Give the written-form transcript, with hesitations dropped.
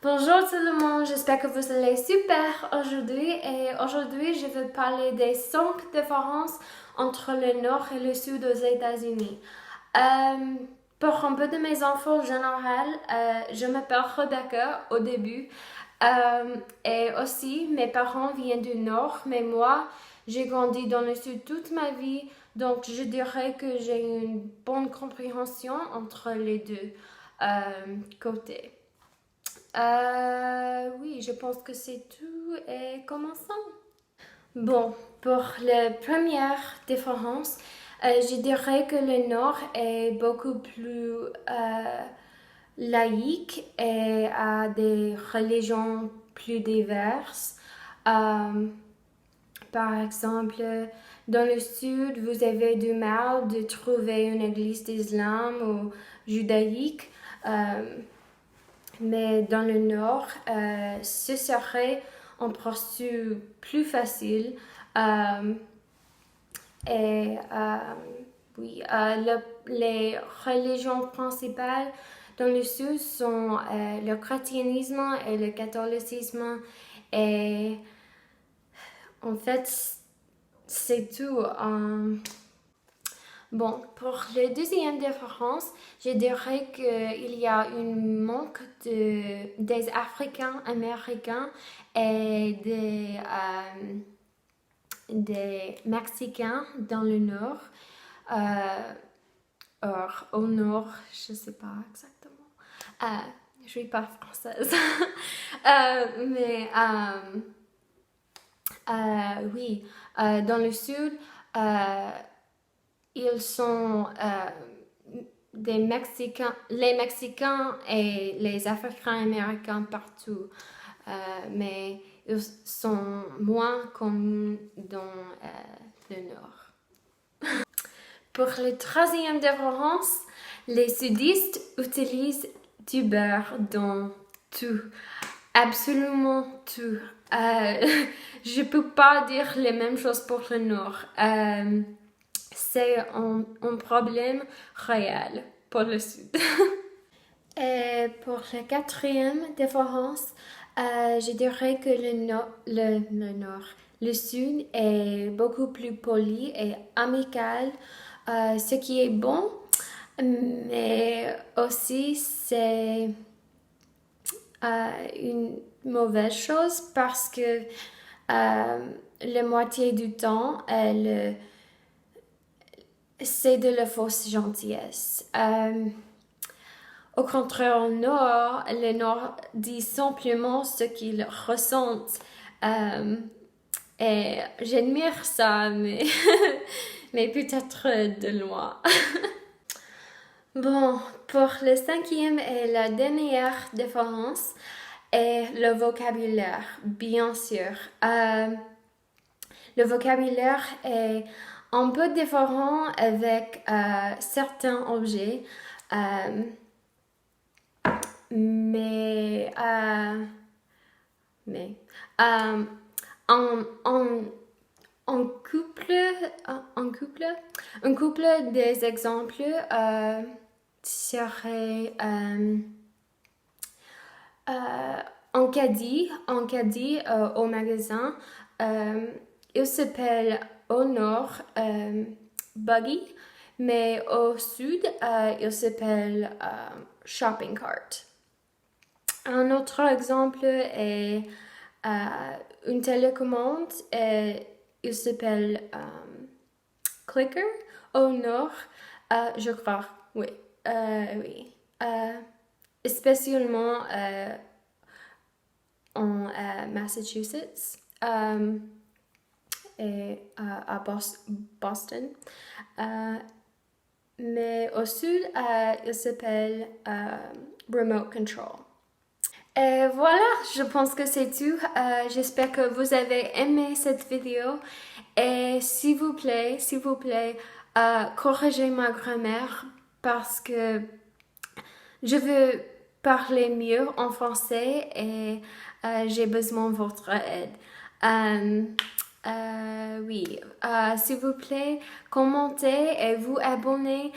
Bonjour tout le monde, j'espère que vous allez super aujourd'hui et aujourd'hui je vais parler des 5 différences entre le nord et le sud aux États-Unis. Pour un peu de mes infos générales, je m'appelle Rebecca au début et aussi mes parents viennent du nord, mais moi j'ai grandi dans le sud toute ma vie, donc je dirais que j'ai une bonne compréhension entre les deux côtés. Oui, je pense que c'est tout et commençons. Bon, pour la première différence, je dirais que le Nord est beaucoup plus laïque et a des religions plus diverses. Euh, Par exemple, dans le Sud, vous avez du mal de trouver une église d'islam ou judaïque. Euh, mais dans le nord, ce serait un processus plus facile. Euh, et oui, les religions principales dans le sud sont le chrétianisme et le catholicisme. Et en fait, c'est tout. Bon, pour la deuxième différence, je dirais qu'il y a un manque des Africains américains et des Mexicains dans le nord. Au nord, je ne sais pas exactement. Je ne suis pas française. Mais oui, dans le sud, ils sont des Mexicains, les Mexicains et les Africains-Américains partout, mais ils sont moins connus dans le Nord. Pour la troisième différence, les sudistes utilisent du beurre dans tout, absolument tout. Je peux pas dire les mêmes choses pour le Nord. C'est un problème réel pour le Sud. Et pour la quatrième différence, je dirais que le Sud est beaucoup plus poli et amical, ce qui est bon, mais aussi c'est une mauvaise chose parce que la moitié du temps, c'est de la fausse gentillesse. Au contraire, au Nord, le Nord dit simplement ce qu'ils ressentent. Et j'admire ça, mais, mais peut-être de loin. Bon, pour le cinquième et la dernière différence est le vocabulaire, bien sûr. Le vocabulaire est un peu différent avec certains objets, mais en couple des exemples serait en caddie au magasin. Il s'appelle au nord buggy, mais au sud il s'appelle shopping cart. Un autre exemple est une télécommande et il s'appelle clicker au nord, je crois, oui, oui. Spécialement en Massachusetts et à Boston. Mais au sud, il s'appelle remote control. Et voilà, je pense que c'est tout. J'espère que vous avez aimé cette vidéo. Et s'il vous plaît, corrigez ma grammaire parce que je veux parler mieux en français et j'ai besoin de votre aide. Oui, s'il vous plaît, commentez et vous abonnez.